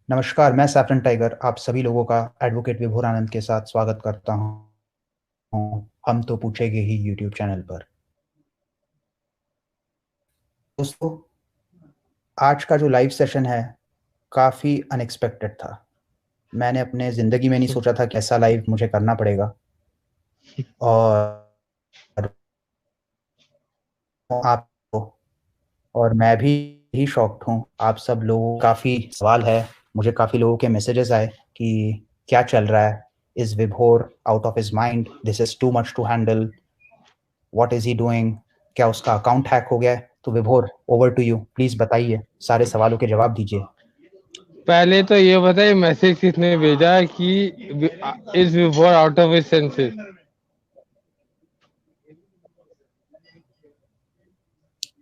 नमस्कार, मैं saffron tiger आप सभी लोगों का एडवोकेट विभोर आनंद के साथ स्वागत करता हूँ हम तो पूछेंगे ही यूट्यूब चैनल पर। दोस्तों, आज का जो लाइव सेशन है काफ़ी अनएक्सपेक्टेड था। मैंने अपने ज़िंदगी में नहीं सोचा था कि ऐसा लाइव मुझे करना पड़ेगा और आपको और मैं भी शॉक्ड हूँ। आप सब लोगों काफ़ी सवाल है, मुझे काफ़ी लोगों के मैसेजेस आए कि क्या चल रहा है? Is Vibhor out of his mind? This is too much to handle. What is he doing? क्या उसका अकाउंट हैक हो गया है? तो विभोर, ओवर टू यू। प्लीज़ बताइए, सारे सवालों के जवाब दीजिए। पहले तो ये बताइए मैसेज किसने भेजा है कि is before out of his senses.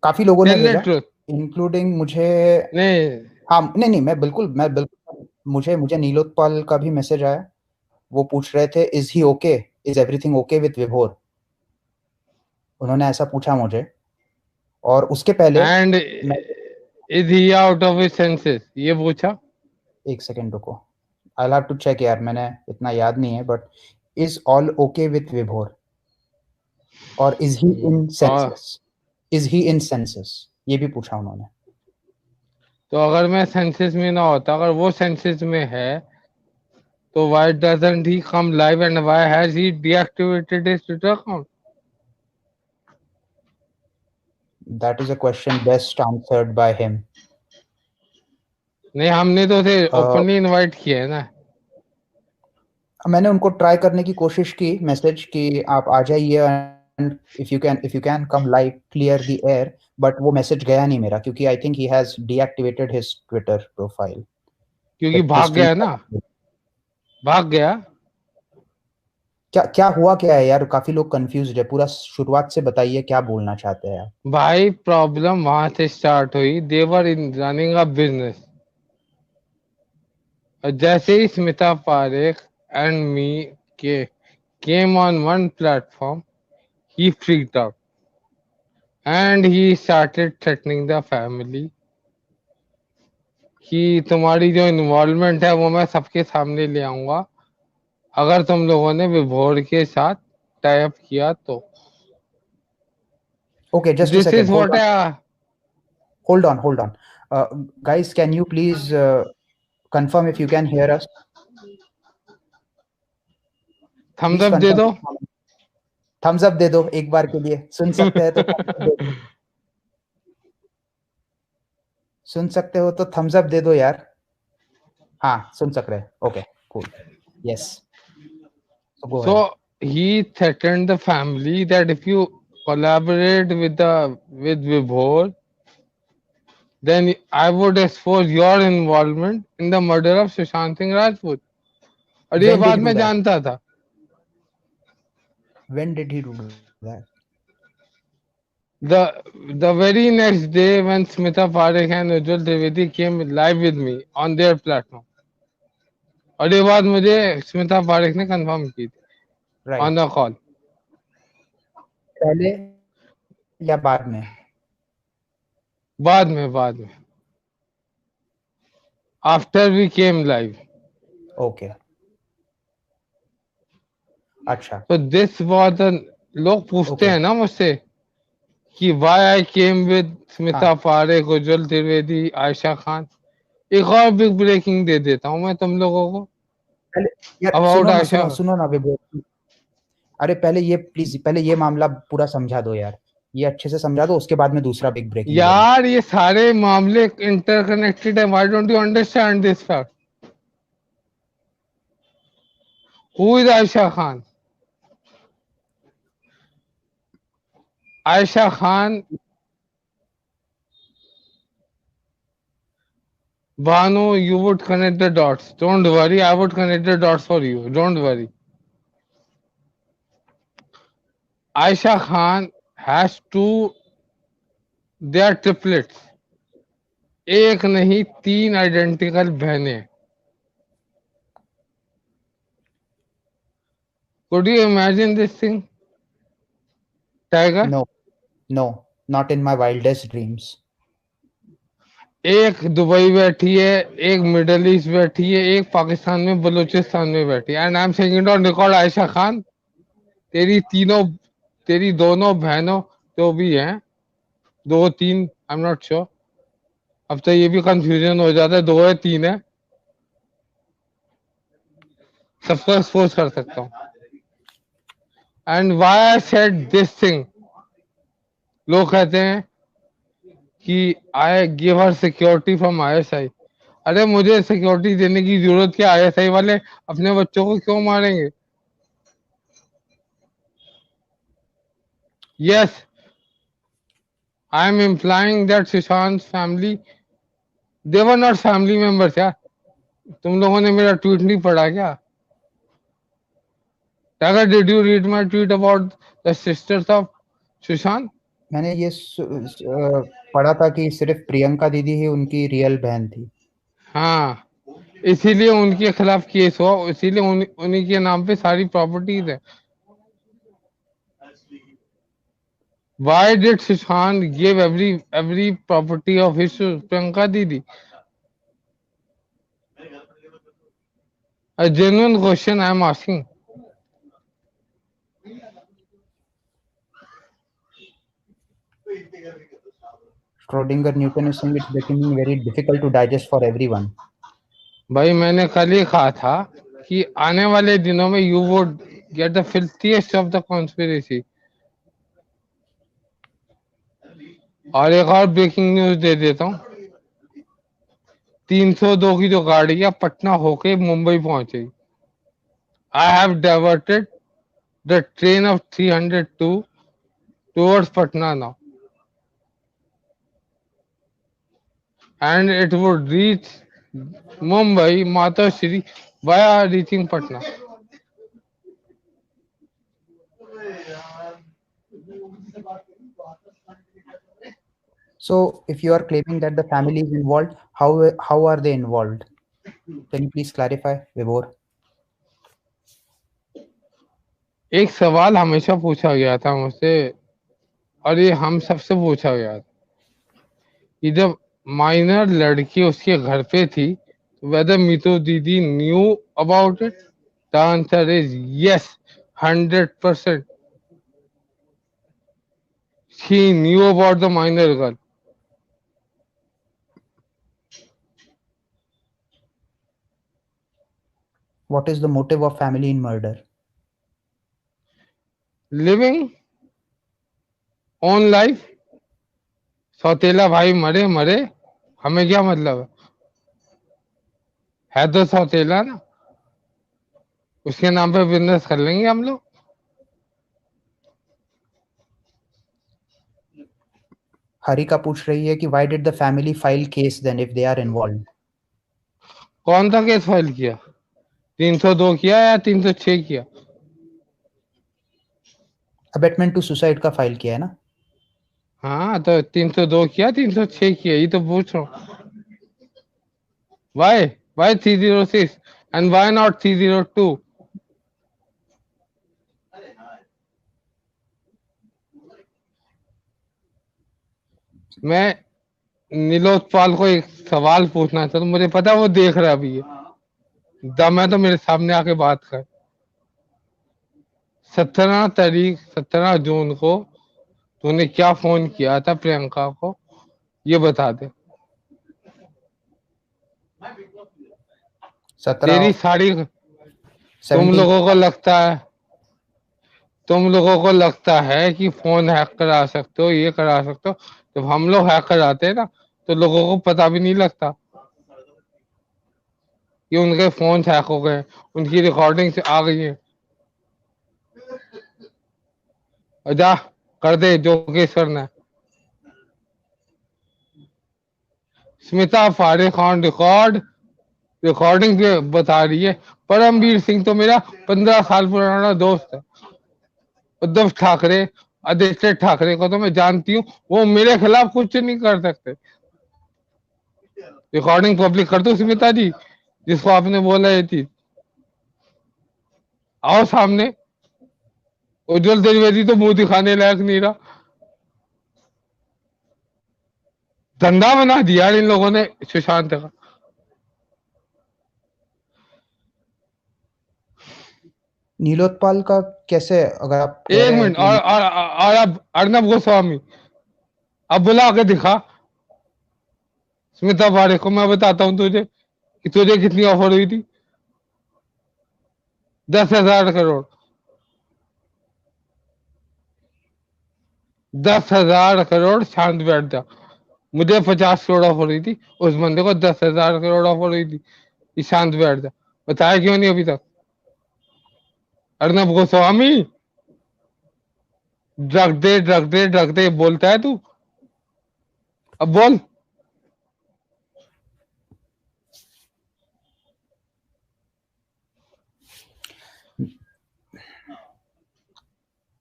काफ़ी लोगों ने टेल द भेजा, ट्रुथ। इंक्लूडिंग मुझे। नहीं हाँ, नहीं, मैं बिल्कुल मुझे मुझे नीलोत्पल का भी मैसेज आया। वो पूछ रहे थे, is he okay? Is everything okay with विभोर? उन्होंने ऐसा पूछा मुझे और उसके पहले एंड मैं is he out of his senses ये पूछा। 1 सेकंड रुको। I will have to check यार, मैंने इतना याद नहीं है but is all okay with Vibhor और is he in our senses? Is he in senses? ये भी पूछा उन्होंने। तो अगर मैं सेंसेस में ना होता, अगर वो सेंसेस में है, तो why doesn't he come live and why has he deactivated his Twitter account? That is a question best answered by him. नहीं, हमने तो उसे अ, ओपनली इनवाइट किया है ना। मैंने उनको ट्राई करने की कोशिश की, मैसेज कि आप आ जाइए and if you can come live, clear the air, but वो मैसेज गया नहीं मेरा क्योंकि I think he has deactivated his Twitter profile. क्योंकि इट भाग इज़ गया स्टिल। ना, भाग गया। क्या क्या हुआ क्या है यार? काफ़ी लोग कन्फ्यूज़्ड है, पूरा शुरुआत से बताइए क्या बोलना चाहते हैं आप? भाई प्रॉब्लम वहां से स्टार्ट हुई, देवर इन रनिंग अ बिजनेस। जैसे ही स्मिता पारेख एंड मी के came on one platform, he freaked out and he started threatening the family कि तुम्हारी जो इन्वॉल्वमेंट है वो मैं सबके सामने ले आऊंगा अगर तुम लोगों ने विभोर के साथ टाई अप किया तो। Okay, just a this second, is what hold on. Guys, can you please confirm if you can hear us? Thumbs please up दे दो। confirm। थम्स अप दे दो एक बार के लिए, सुन सकते हैं तो थम्स अप दे दो। सुन सकते हो तो थम्स अप दे दो यार। हाँ, सुन सक रहे हैं। Okay, cool. Yes, so go ahead. So he threatened the family that if you collaborate with the with Vibhor, then I would expose your involvement in the murder of Sushant Singh Rajput। और ये when did बात ही do मैं that? जानता था। When did he do that? The very next day when Smita Parekh and Ujjwal Trivedi came live with me on their platform, और ये बात मुझे स्मिता पारेख ने कंफर्म की थी ऑन राइट। The call. पहले या बाद में? बाद में after we came live. Okay, अच्छा, तो दिस वाज लोग पूछते ओके, हैं ना मुझसे कि व्हाई आई केम विद हाँ। स्मिता पारेख, उज्जवल त्रिवेदी, आयशा खान। एक और बिग ब्रेकिंग दे देता हूं मैं तुम लोगों को पहले यार अबाउट सुनो ना, आयशा। सुनो ना विभोर। अरे पहले ये प्लीज़, पहले ये मामला पूरा समझा दो यार। ये अच्छे से समझा दो, उसके बाद में दूसरा बिग ब्रेकिंग देना। यार ये सारे मामले इंटरकनेक्टेड है, why don't you understand this fact? Who is Ayesha Khan? Ayesha Khan, Banu, you would connect the dots. Don't worry, I would connect the dots for you. Don't worry. Aisha Khan has two, they are triplets. एक नहीं तीन identical बहनें। Could you imagine this thing, Tiger? No, no, not in my wildest dreams. एक Dubai बैठी है, एक middle east बैठी है, एक पाकिस्तान में बलूचिस्तान में बैठी है। And I am saying on record, Ayesha Khan, तेरी दोनों बहनों जो भी हैं, दो तीन, आई एम नॉट श्योर, अब तो ये भी कंफ्यूजन हो जाता है, दो है तीन है, सबको एक्सपोज कर सकता हूँ। And why I said this thing, लोग कहते हैं कि I give her security from ISI. अरे मुझे सिक्योरिटी देने की जरूरत क्या, आईएसआई वाले अपने बच्चों को क्यों मारेंगे? Yes, I am implying that Sushant family, they were not family members यार। तुम लोगों ने मेरा ट्वीट नहीं पढ़ा क्या? Tiger, did you read my tweet about the sisters of Sushant? मैंने ये पढ़ा था कि सिर्फ प्रियंका दीदी ही उनकी रियल बहन थी। हाँ, इसीलिए उनके खिलाफ केस हुआ, इसीलिए उन्हीं के नाम पे सारी प्रॉपर्टीज है। Why did Sushant give every property of his to Priyanka Didi? A genuine question I am asking. Schrodinger Newton is saying it's becoming very difficult to digest for everyone. भाई मैंने कल ही कहा था कि आने वाले दिनों में you would get the filthiest of the conspiracy. और एक और ब्रेकिंग न्यूज दे देता हूँ, 302 की जो गाड़ी है पटना होके मुंबई पहुंचेगी। I have diverted the train of 302 towards Patna now, and it would reach Mumbai Matashri via reaching Patna. So, if you are claiming that the family is involved, how are they involved? Can you please clarify, Vibhor? एक सवाल हमेशा पूछा गया था मुझसे, और ये हम सबसे पूछा गया था कि जब माइनर लड़की उसके घर पे थी, whether मीतू दीदी knew about it? The answer is yes, 100%. She knew about the minor girl. What is the motive of family in murder? Living own life. सौतेला भाई मरे मरे, हमें क्या मतलब है तो सौतेला ना, उसके नाम पे बिजनेस कर लेंगे हम लोग। हरिका पूछ रही है कि why did the family file case then if they are involved? कौन सा केस फाइल किया? 302 किया या 306 किया? अबेटमेंट टू सुसाइड का फाइल किया है ना? हाँ तो 302 किया, 306 किया, ये तो पूछ रहा हूँ। Why 306 and why not 302? मैं नीलोत्पाल को एक सवाल पूछना चाहता हूँ, मुझे पता है वो देख रहा है अभी, ये दम है तो मेरे सामने आके बात कर। 17 जून को तूने क्या फोन किया था प्रियंका को, ये बता दे। 17 तेरी सारी, तुम 17 लोगों को लगता है, तुम लोगों को लगता है कि फोन हैक करा सकते हो, ये करा सकते हो। जब हम लोग हैक कराते हैं ना, तो लोगों को पता भी नहीं लगता कि उनके फोन हैक हो गए, उनकी रिकॉर्डिंग से आ गई है। और जा कर दे जो केस करना है। स्मिता फारिक खान रिकॉर्डिंग पे बता रही है, परमवीर सिंह तो मेरा 15 साल पुराना दोस्त है। उद्धव ठाकरे, आदित्य ठाकरे को तो मैं जानती हूँ, वो मेरे खिलाफ कुछ नहीं कर सकते। रिकॉर्डिंग पब्लिक कर दो स्मिता जी, जिसको आपने बोला ये चीज, आओ सामने। उज्जवल त्रिवेदी तो मुंह दिखाने लायक नहीं रहा। धंधा बना दिया यार इन लोगों ने सुशांत का। नीलोत्पल का कैसे, अगर आप कह एक रहे हैं मिनट, कि और अब अर्नब गोस्वामी अब बुला के दिखा स्मिता पारेख को, मैं बताता हूँ तुझे कि तुझे कितनी ऑफर हुई थी। 10,000 करोड़। 10,000 करोड़। शांत बैठ जा। मुझे 50 करोड़ ऑफर हुई थी, उस बंदे को 10,000 करोड़ ऑफर हुई थी। ये शांत बैठ जा। बताया क्यों नहीं अभी तक? अर्नब गोस्वामी, ड्रग दे ड्रग दे ड्रग दे बोलता है तू। अब बोल।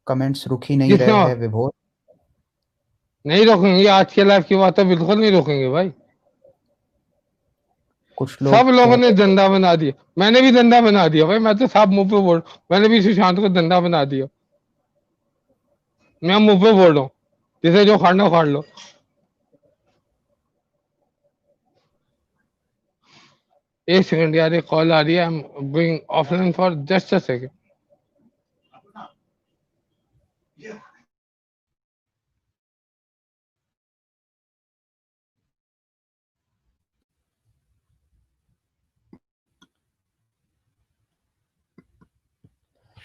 कमेंट्स रुक ही नहीं किसने? रहे हैं विभोर। नहीं रोकेंगे आज के लाइफ की बात तो बिल्कुल नहीं रोकेंगे भाई। कुछ सब लोग लोगों कह ने धंधा बना दिया, मैंने भी धंधा बना दिया भाई। मैं तो साफ मुंह पे बोल, मैंने भी सुशांत को धंधा बना दिया। मैं मुंह पे बोल रहा हूँ, जिसे जो खाना खाड़ लो। एक सेकंड यार, एक कॉल आ रही है। I am going offline for just a second.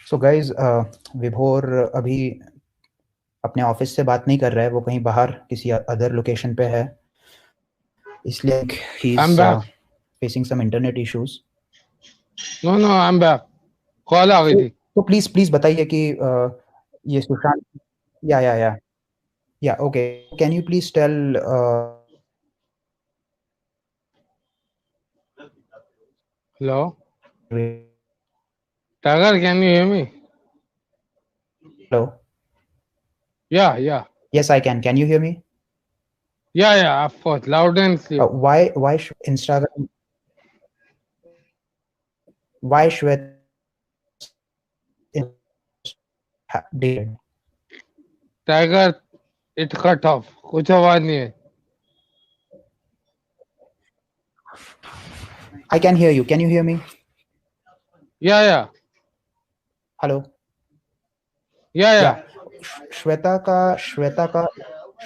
So guys, विभोर अभी अपने ऑफिस से बात नहीं कर रहा है, वो कहीं बाहर किसी अदर लोकेशन पे है, इसलिए ही I am is back. Facing some internet issues. No no, I am back. Call आ गई सो थी। तो प्लीज प्लीज बताइए कि ये Sushant, yeah okay, can you please tell hello Tiger, can you hear me? Hello? Yeah Yes, I can you hear me? Yeah of course, loud and clear. Why should Instagram, why should deleted? Tiger, it cut off, कुछ आवाज नहीं है। I can hear you. Can you hear me? या Hello? या Yeah. Shweta का श्वेता का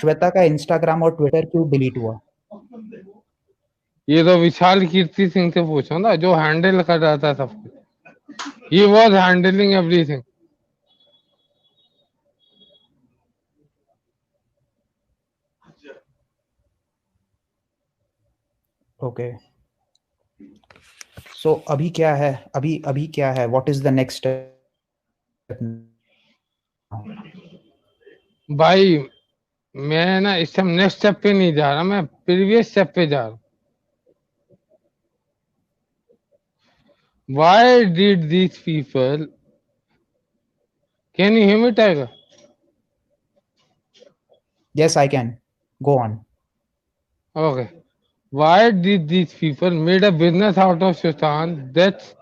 श्वेता का Instagram और ट्विटर क्यों डिलीट हुआ? ये तो विशाल कीर्ति सिंह से पूछो ना, जो हैंडल कर रहा था सब कुछ। He was handling everything. Okay, so अभी क्या है, अभी अभी क्या है, what is the next step? भाई मैं ना इस टाइम नेक्स्ट स्टेप पे नहीं जा रहा, मैं प्रीवियस स्टेप पे जा रहा हूँ। Why did these people? Can you hear me, Tiger? Yes, I can. Go on. Okay. Why did these people made a business out of Sushant death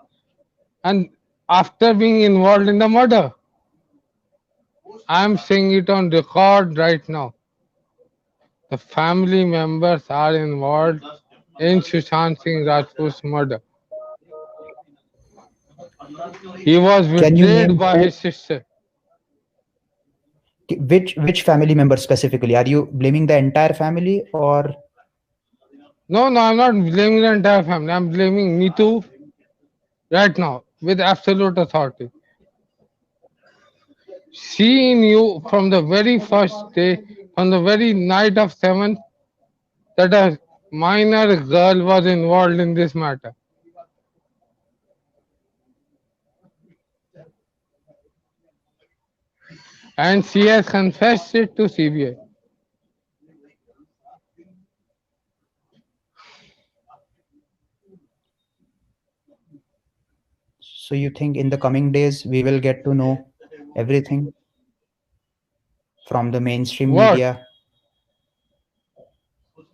and after being involved in the murder? I'm saying it on record right now. The family members are involved in Sushant Singh Rajput's murder. He was Can you betrayed name by who, his sister. which family member specifically? Are you blaming the entire family or? No, no, I'm not blaming the entire family. I'm blaming Neetu right now with absolute authority. She knew from the very first day, from the very night of 7th, that a minor girl was involved in this matter. And she has confessed it to CBI. So you think in the coming days we will get to know everything from the mainstream What? media?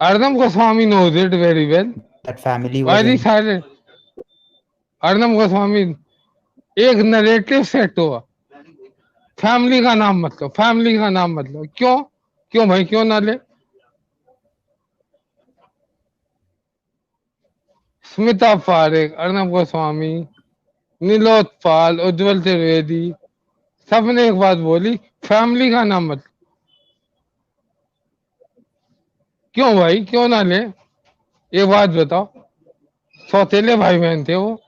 Arnab Goswami knows it very well. That family Why was is he in. silent? Arnab Goswami, एक narrative set हुआ। Family का नाम मत लो, family का नाम मत लो। क्यों? क्यों भाई, क्यों ना ले? स्मिता पारेख, अर्नब गोस्वामी, नीलोत्पल, उज्जवल त्रिवेदी, सबने एक बात बोली, फैमिली का नाम मत। क्यों भाई, क्यों ना ले? एक बात बताओ, सौतेले भाई बहन थे वो।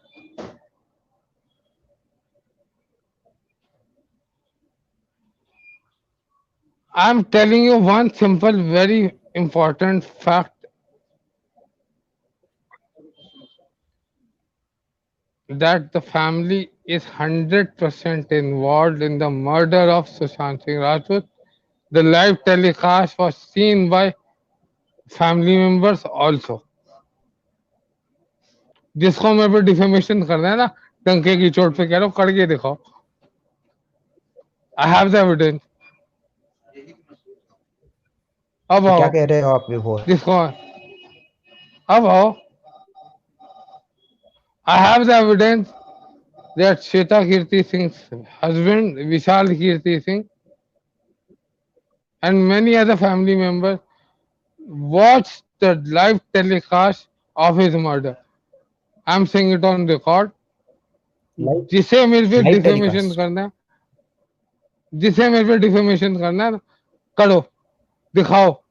I am telling you one simple very important fact, that the family is 100% involved in the murder of Sushant Singh Rajput. The live telecast was seen by family members also. जिसको मेरे पे डिफेमेशन करना है ना, टंके की चोट पे कह रहा हूँ, करके दिखाओ। I have the evidence. अब तो आओ, क्या कह रहे हो आप विभोर? जिसको अब आओ, I have the evidence that Shweta Kirti Singh's husband Vishal Kirti Singh and many other family members watched the live telecast of his murder. I'm saying it on record. जिसे मेरे पे लाइव डिफेमेशन टेलीकास्ट? करना है, जिसे मेरे पे defamation करना है, करो, दिखाओ।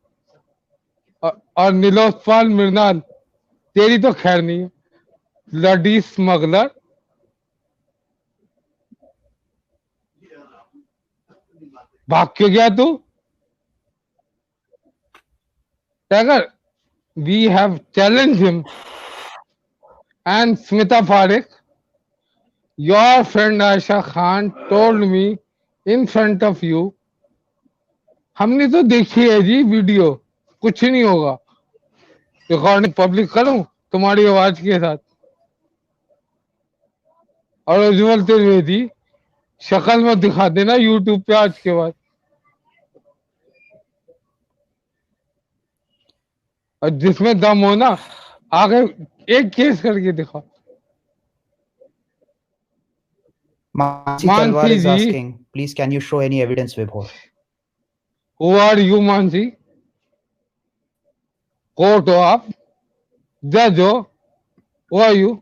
और नीलोत्पल मृणाल, तेरी तो खैर नहीं है, ब्लडी स्मगलर। भाग क्यों गया तू tiger? We have challenged him. And Smita Parekh, your friend Aisha Khan told me in front of you, हमने तो देखी है जी वीडियो, कुछ नहीं होगा। रिकॉर्डिंग पब्लिक करूं तुम्हारी आवाज के साथ? और उज्जवल त्रिवेदी, शक्ल में दिखा देना यूट्यूब पे आज के बाद। और जिसमें दम हो ना, आगे एक केस करके दिखाओ। Mansi Talwar Mansi is ji, asking, please can you show any evidence, Vibhor? Who are you Mansi? Court हो आप, जज हो, हु आर यू?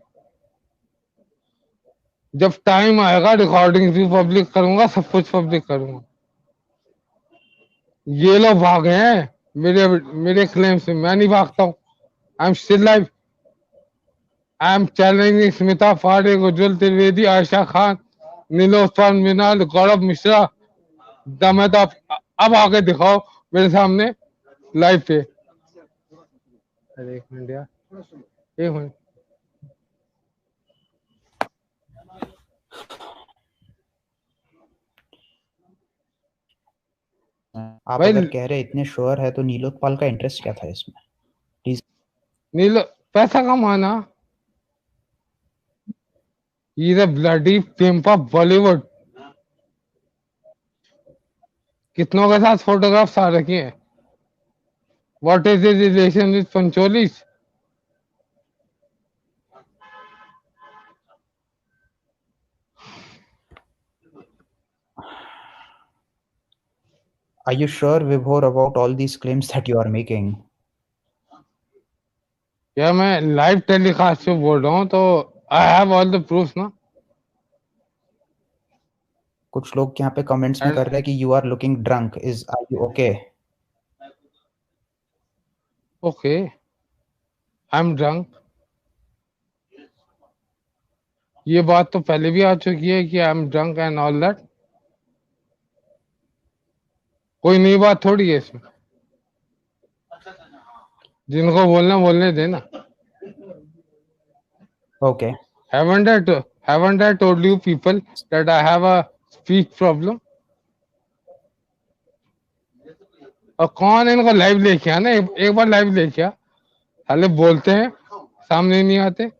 जब टाइम आएगा रिकॉर्डिंग भी पब्लिक करूंगा, सब कुछ पब्लिक करूंगा। ये लोग भागे हैं मेरे मेरे क्लेम से, मैं नहीं भागता हूँ। I am still live. I am challenging Smita Parekh, Ujjwal Trivedi, Ayesha Khan, Nilotpal Minal, Gaurav Mishra. दम है तो अब आके दिखाओ मेरे सामने लाइव पे। अरे एक मिनट यार, एक मिनट। आप भाई अगर कह रहे इतने श्योर है तो नीलोत्पल का इंटरेस्ट क्या था इसमें? प्लीज। नीलो पैसा कमाना, ये ब्लडी पिंप ऑफ बॉलीवुड। कितनों के साथ फोटोग्राफ्स आ रखी हैं? What is his relation with Pancholis? Are you sure, Vibhor, about all these claims that you are making? या मैं लाइव टेलीकास्ट पे बोल रहा हूँ तो I have all the proof ना। कुछ लोग यहाँ पे कमेंट्स में कर रहे हैं कि you are looking drunk, is are you okay? Okay, I am drunk. ये बात तो पहले भी आ चुकी है कि I am drunk and all that. कोई नई बात थोड़ी है इसमें, जिनको बोलना बोलने देना। Okay. Haven't I told you people that I have a speech problem? और कौन इनको लाइव लेके आना, एक बार लाइव लेके आ। साले बोलते हैं, सामने नहीं आते।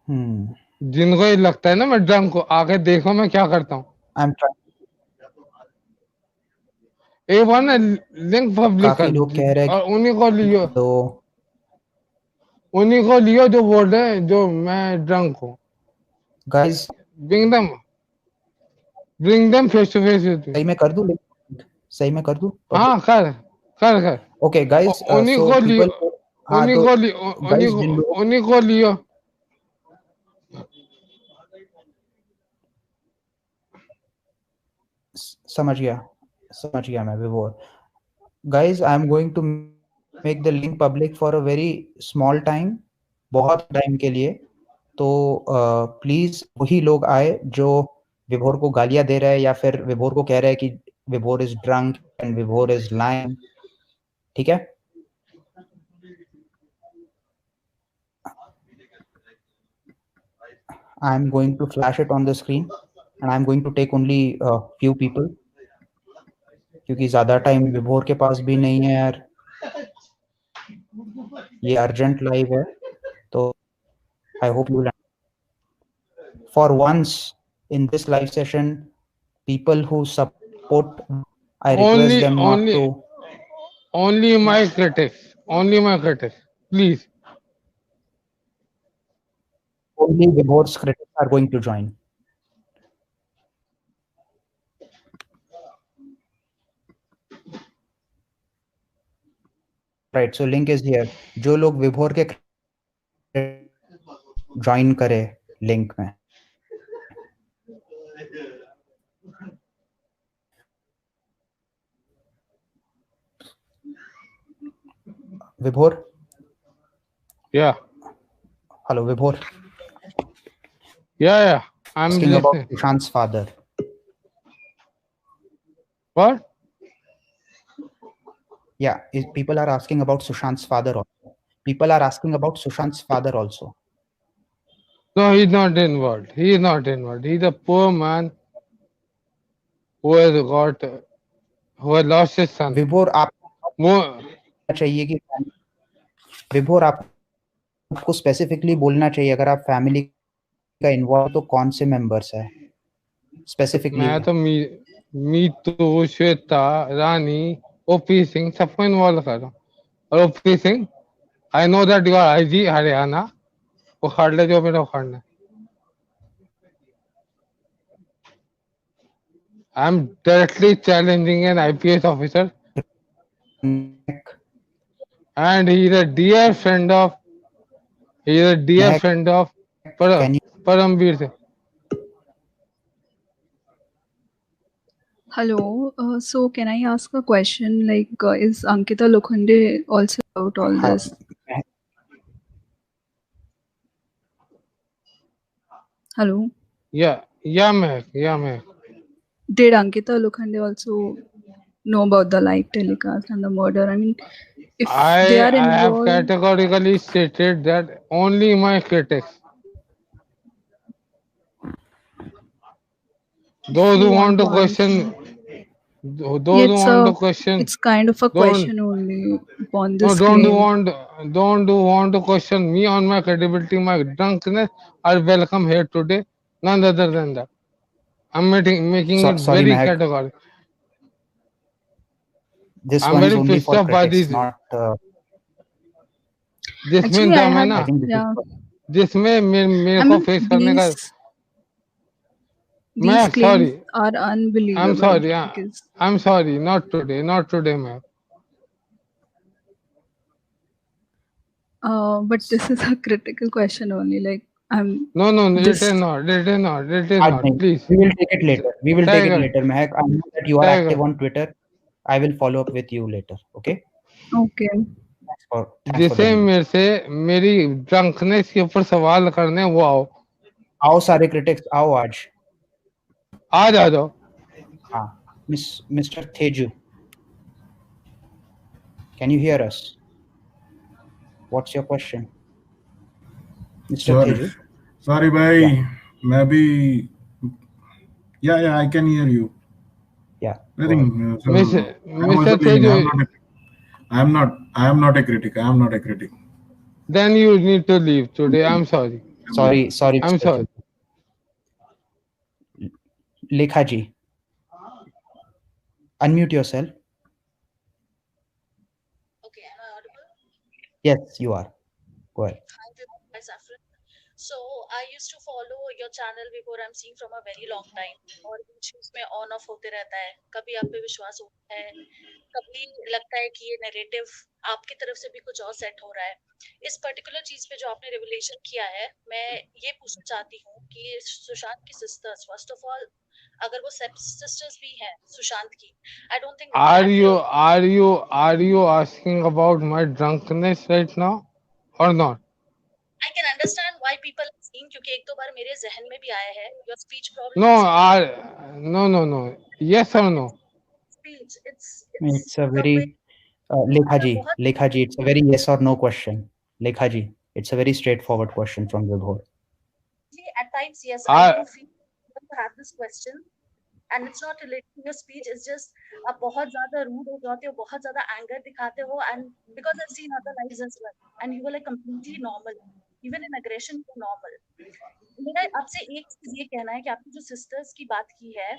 जिनको ये लगता है ना मैं ड्रंक को, आके देखो मैं क्या करता हूँ। I'm trying. एक बार ना लिंक पब्लिक काफी लोग कह रहे हैं और उन्हीं को लियो, तो उन्हीं को लियो जो बोल रहे हैं जो मैं ड्रंक हूँ। Guys Bring them face to face with me. सही में कर दूं लिंक सही में कर दूं? हाँ कर कर कर ओके गाइस, उन्हीं सो को लियो पीपल, हाँ उन्हीं तो को लियो गाइस जिन लोगों, उन्हीं को लियो समझ गया मैं Vibhor. Guys I am going to make the link public for a very small time, बहुत टाइम के लिए। तो प्लीज वही लोग आए जो विभोर को गालियां दे रहे हैं या फिर विभोर को कह रहे हैं कि Vibhor is drunk and Vibhor is lying, ठीक है? I am going to flash it on the screen and I am going to take only few people, क्योंकि ज्यादा टाइम विभोर के पास भी नहीं है यार, ये अर्जेंट लाइव है। तो I hope you, for once in this live session, people who support, I request only them not only to, only my critics please only Vibhor's critics are going to join. Right, so link is here. जो लोग विभोर के join करे link में। विभोर, yeah hello Vibhor, yeah I'm asking about listening Sushant's father. what Yeah, people are asking about Sushant's father also. People are asking about Sushant's father also. no he's not involved he's a poor man who has got who has lost his son विभोर आपको More, चाहिए कि विभोर आपको specifically बोलना चाहिए, अगर आप फैमिली का इन्वॉल्व तो कौन से मेंबर्स है स्पेसिफिकली? मैं तो मीतू श्वेता रानी ओपी सिंह सबको इन्वॉल्व कर रहा हूँ और OP Singh I know that you are IG Haryana उखाड़ ले जो मेरा उखाड़ना है I am directly challenging an IPS officer and he is a dear friend of Mahak, can you, Paramveer Singh. Hello. So can I ask a question? Like, is Ankita Lokhande also about all हाँ, this? Hello. Yeah, Mehak. Did Ankita Lokhande also know about the live telecast and the murder? I mean, if they I are have involved, categorically stated that only my critics, if those you who want want to to answer, question, those who want to question, it's kind of a don't question only upon no, this claim. don't want to question me on my credibility, my drunkenness are welcome here today. None other than that. I'm making it sorry very Mahak, categorical. this I'm one is very only pissed for off by critics, these. not जिसमें Actually, I दम है had, ना I think this is, yeah. जिसमें मेरे I को mean, face करने का these मैं claims sorry are I'm unbelievable sorry because, I'm sorry not today मैं but this is a critical question only. Like, I'm no this. it is आज not नहीं, please we will take it later, Tiger Mahak. I know that you are active on Twitter. I will follow up with you later, okay? Okay. Thanks for the जिसे link. मेरे से मेरी drunkenness के ऊपर सवाल करने वो आओ सारे critics, आओ आज। आ जाओ हाँ, Mr. Teju, can you hear us? What's your question, Mr. Teju? Sorry bhai, maybe yeah, I can hear you. Yeah, I go ahead. think I'm Mr. also leaving. Teju I am not a critic. I am not a critic. then you need to leave today I'm sorry Sorry, I'm Mr. sorry Teju. Lekha ji, unmute yourself. Yes, you are. Go ahead. So I used to follow your channel before I'm seeing from a very long time और बीच में on off होते रहता है कभी आप पे विश्वास होता है कभी लगता है कि ये नैरेटिव आपकी तरफ से भी कुछ और सेट हो रहा है इस पर्टिकुलर चीज पे जो आपने रिवलेशन किया है मैं ये पूछना चाहती हूँ कि सुशांत की सिस्टर्स फर्स्ट ऑफ ऑल अगर वो सिस्टर्स भी हैं सुशांत की I don't think Are you asking about my drunkenness right now or not? I can understand why people are saying क्योंकि एक दो बार मेरे जहन में भी आया है your speech No, problem no. Yes or no? speech It's a the very way Lekha ji, it's a very yes or no question. Lekha ji, it's a very straightforward question from Vibhor. at times yes I do feel to have this question and it's not related to your speech it's just आप बहुत ज़्यादा rude हो जाते हो बहुत ज़्यादा anger दिखाते हो and because I've seen other lives as well and you were like completely normal even in aggression you're normal मेरा आपसे एक चीज ये कहना है कि आपने जो sisters की बात की है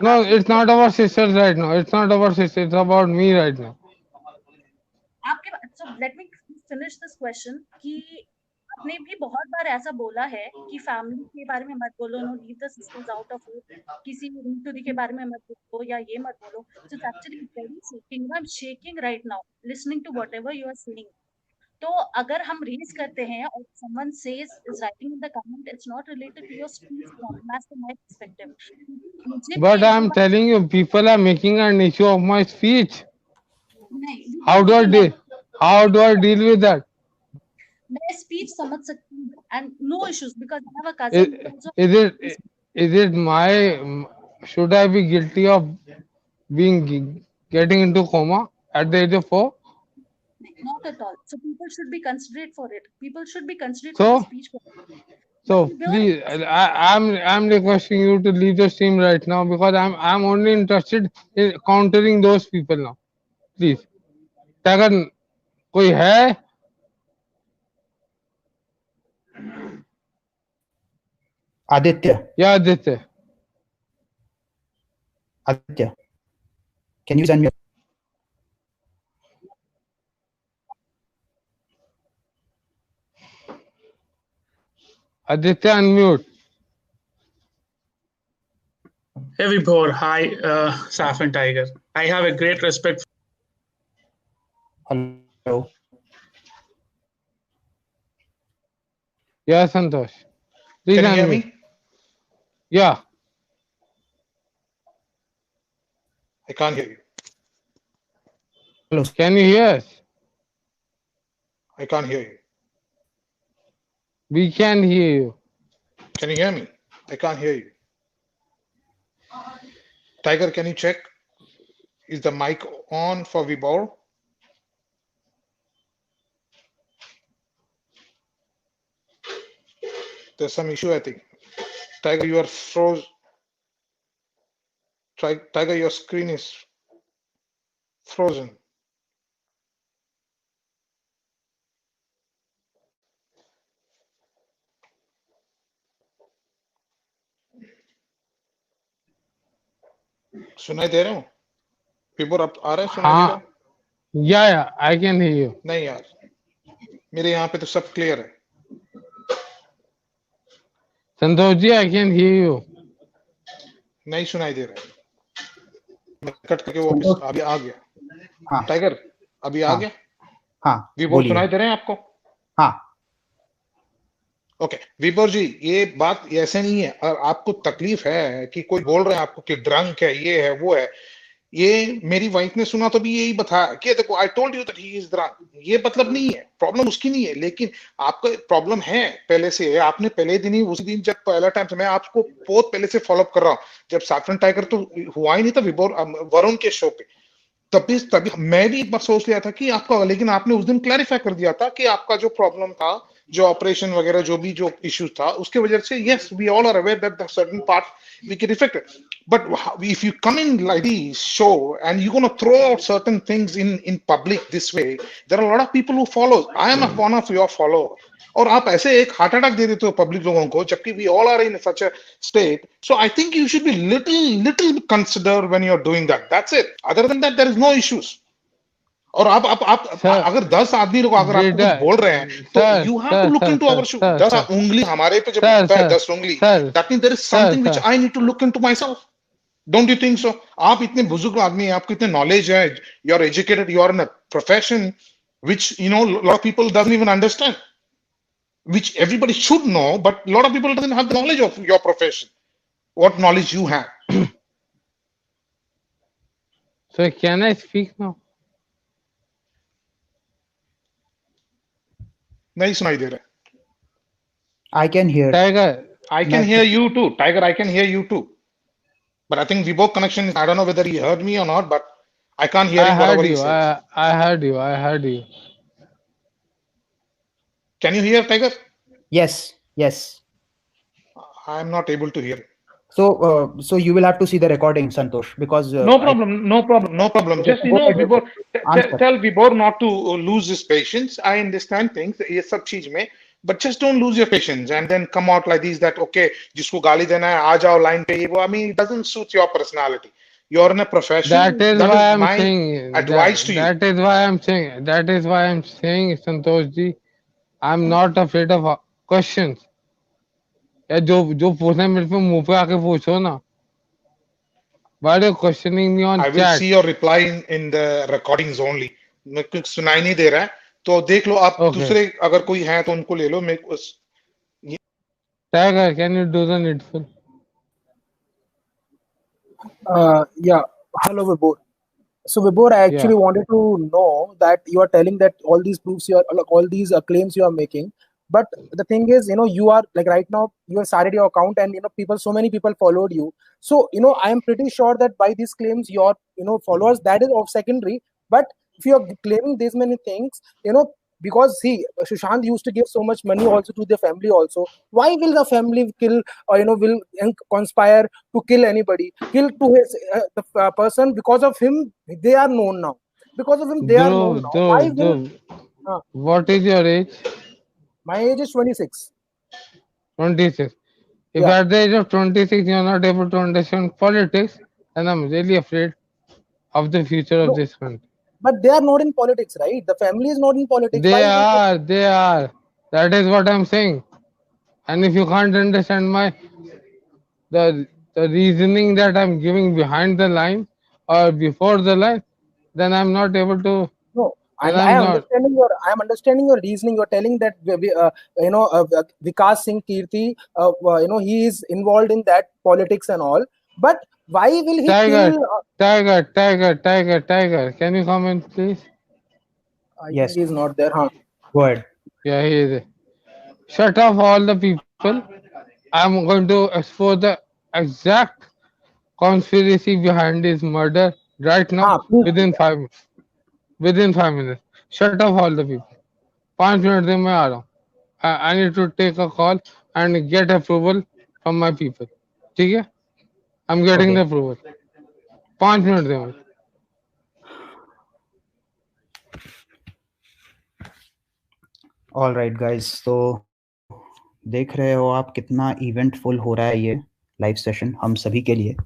No, it's not about sisters right now. It's not about sisters. It's about me right now. आपके so let me finish this question कि आपने भी बहुत बार ऐसा बोला है कि फैमिली के बारे में मत बोलो no leave the sisters out of it किसी ऋतुदी के बारे में मत बोलो या ये मत बोलो so it's actually very shaking I am shaking right now listening to whatever you are saying तो अगर हम रीज करते हैं और someone says is writing in the comment it's not related to your speech that's from my perspective But I'm telling you people are making an issue of my speech. How do I deal with that? मैं speech समझ सकती हूँ and no issues because I have a cousin is it my should I be guilty of getting into coma at the age of 4? Not at all. So people should be considerate for it. People should be considerate for the speech. So please, I'm requesting you to leave the stream right now because I'm only interested in countering those people now. Please. अगर कोई है Aditya. Yeah, Aditya. Aditya. Can you send me? Aditya, unmute. Hey Vibhor, hi Saf and Tiger. I have a great respect. Hello. Yeah, Santosh. Please can you hear me? Yeah. I can't hear you. Hello. Can you hear us? I can't hear you. We can hear you. Can you hear me? I can't hear you. Tiger, can you check? Is the mic on for Vibhor? There's some issue, I think. Tiger, you are froze. Tiger, your screen is frozen. सुनाई दे रहा हूँ? Vibhor आप आ रहे हैं सुनाई दे रहा? Yeah, I can hear you. नहीं यार, मेरे यहाँ पे तो सब क्लियर है. Santosh ji, I can hear you. नहीं सुनाई दे रहा है. मैं कट करके वो अभी आ गया. हाँ. टाइगर अभी आ गया. हाँ. Vibhor सुनाई दे रहे हैं आपको? हाँ. ओके Vibhor जी, ये बात ऐसे नहीं है. और आपको तकलीफ है कि कोई बोल रहे हैं आपको कि ड्रंक है, ये है, वो है. ये मेरी वाइफ ने सुना तो भी यही बताया कि देखो I told you that he is drunk. ये मतलब नहीं है, प्रॉब्लम उसकी नहीं है, लेकिन आपका प्रॉब्लम है पहले से है. आपने पहले दिन ही उसी दिन जब पहला टाइम से मैं आपको बहुत पहले से फॉलो अप कर रहा हूँ. जब सैफरन टाइगर तो हुआ ही नहीं था Vibhor वरुण के शो पे, तभी मैं भी एक बार सोच लिया था कि आपका, लेकिन आपने उस दिन क्लैरिफाई कर दिया था कि आपका जो प्रॉब्लम था, जो ऑपरेशन वगैरह जो भी जो इश्यूज था, उसके वजह से yes we all are aware that the certain part we can effect. But if you come in like this show and you're going to throw out certain things in public this way, there are a lot of people who follow. I am one of your followers. और आप ऐसे एक heart attack दे देते हो public लोगों को, जबकि we all are in such a state. So I think you should be little consider when you're doing that. That's it. Other than that, there is no issues. और आप Sir, अगर 10 आदमी लोग अगर आपको कुछ बोल रहे हैं तो sir, you have sir, to look sir, into sir, our shoe. sir, 10 sir, उंगली हमारे पे जब sir, उठता है, sir, 10 उंगली, sir, that mean there is sir, something which sir. I need to look into myself. Don't you think so? आप इतने बुजुर्ग आदमी हैं, आपको इतने नॉलेज है, you are educated, you are in a profession which lot of people doesn't even understand, which everybody should know, but a lot of people doesn't have the knowledge of your profession, what knowledge you have. So can I speak now? नहीं सुनाई दे रहा। I can hear. Tiger, I can मैं hear you too, Tiger. I can hear you too, but I think we both connection. I don't know whether he heard me or not, but I can't hear I him heard whatever he you. says. I heard you. I heard you. Can you hear, Tiger? yes, yes. I'm not able to hear. So you will have to see the recording, Santosh, because No problem, no problem, no problem. Just Go ahead, Vibhor, answer. tell Vibhor not to lose his patience. I understand things, ये सब चीज में, but just don't lose your patience and then come out like this that okay, जिसको गाली देना है आ जाओ line पे, ये वो. I mean, it doesn't suit your personality. You're in a profession. That is That why is I'm my saying. advice to you. That is why I'm saying. That is why I'm saying, Santosh ji, I'm not afraid of questions. या जो पूछना है मेरे पे मुंह पे आके पूछो ना. Why are you questioning me on I will chat? see your reply in the recordings only. मैं कुछ सुनाई नहीं दे रहा है, तो देख लो आप. Okay. दूसरे अगर कोई है तो उनको ले लो. मैं उस Tiger, can you do the needful? Yeah. Hello, Vibhor. So, Vibhor, I actually Yeah. wanted to know that you are telling that all these proofs, all these claims you are making. But the thing is, you are like right now, you have started your account and, so many people followed you. So, I am pretty sure that by these claims, your, followers, that is of secondary. But if you are claiming these many things, because see, Sushant used to give so much money also to the family also. Why will the family kill or, will conspire to kill anybody, kill to his the person? Because of him they are known now, because of him they are known now. Why will What is your age? My age is 26. 26. If Yeah. at the age of 26 you are not able to understand politics, then I'm really afraid of the future of No, this country. but they are not in politics, right? The family is not in politics. They Why are. That is what I'm saying. And if you can't understand the reasoning that I'm giving behind the line or before the line, then I'm not able to. No, Then I I'm am not. understanding your reasoning. You're telling that Vikas Singh Kirti, he is involved in that politics and all. But why will he Tiger, kill? Tiger. Can you comment, please? I Yes. think he's not there, huh? Go ahead. Yeah, he is. Shut off all the people. I'm going to expose the exact conspiracy behind his murder right now Please. within 5 minutes. Within 5 minutes. Shut off all the people. 5 minutes में मैं आ रहा हूँ. I need to take a call and get approval from my people. ठीक है? I'm getting the approval. 5 minutes में. All right, guys. तो देख रहे हो आप कितना इवेंटफुल हो रहा है ये लाइव सेशन हम सभी के लिए.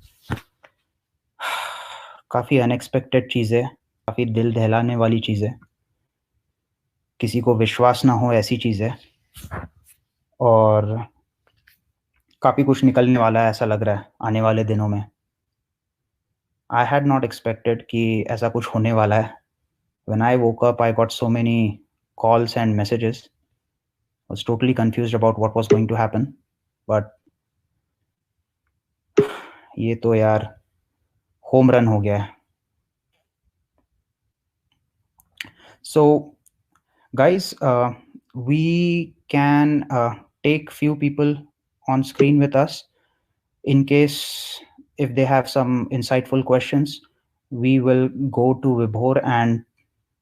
काफ़ी अनएक्सपेक्टेड चीज़ें, काफ़ी दिल दहलाने वाली चीज़ें, किसी को विश्वास ना हो ऐसी चीज़ें, और काफ़ी कुछ निकलने वाला है ऐसा लग रहा है आने वाले दिनों में. आई हैड नॉट एक्सपेक्टेड कि ऐसा कुछ होने वाला है. When I woke up I got so many calls and messages. I was totally confused about what was going to happen, but ये तो यार होम रन हो गया है. So guys, we can take few people on screen with us in case if they have some insightful questions. We will go to Vibhor and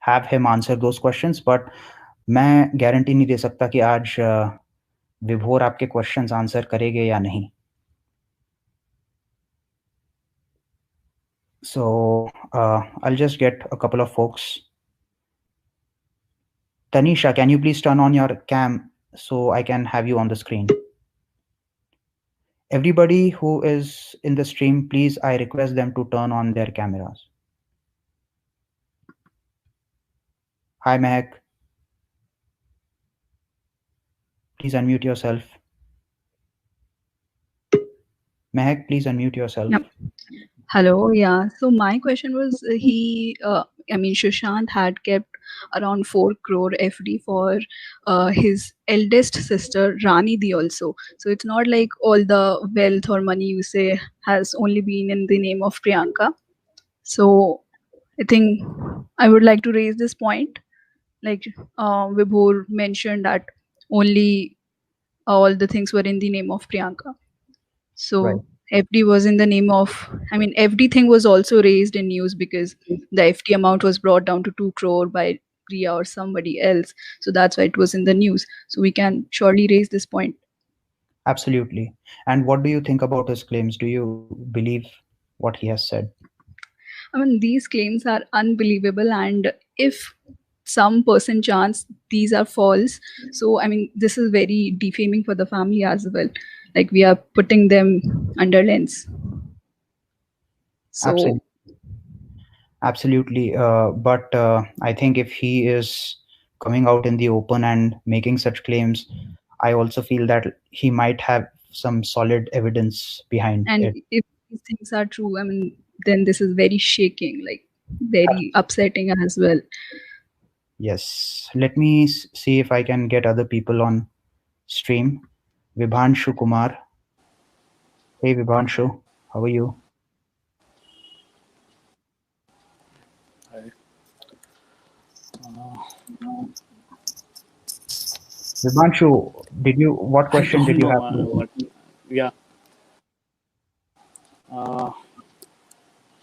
have him answer those questions, but मैं guarantee नहीं दे सकता कि आज विभोर आपके questions answer करेंगे या नहीं. So I'll just get a couple of folks. Tanisha, can you please turn on your cam so I can have you on the screen? Everybody who is in the stream, please, I request them to turn on their cameras. Hi, Mehak. Please unmute yourself. Mehak, please unmute yourself. Yep. Hello. Yeah. So my question was, Sushant had kept around 4 crore FD for his eldest sister Rani Di also. So it's not like all the wealth or money you say has only been in the name of Priyanka. So I think I would like to raise this point. Like Vibhor mentioned that only all the things were in the name of Priyanka. So Right. FD was in the name of, everything was also raised in news because the FD amount was brought down to 2 crore by Priya or somebody else. So that's why it was in the news. So we can surely raise this point. Absolutely. And what do you think about his claims? Do you believe what he has said? These claims are unbelievable, and if some percent chance these are false, so this is very defaming for the family as well. Like we are putting them under lens. So Absolutely. Absolutely. But I think if he is coming out in the open and making such claims, I also feel that he might have some solid evidence behind and it. if these things are true, then this is very shaking, like very upsetting as well. Yes. Let me see if I can get other people on stream. Vibhanshu Kumar. Hey, Vibhanshu. How are you? Vibhanshu, what question did you have? Yeah.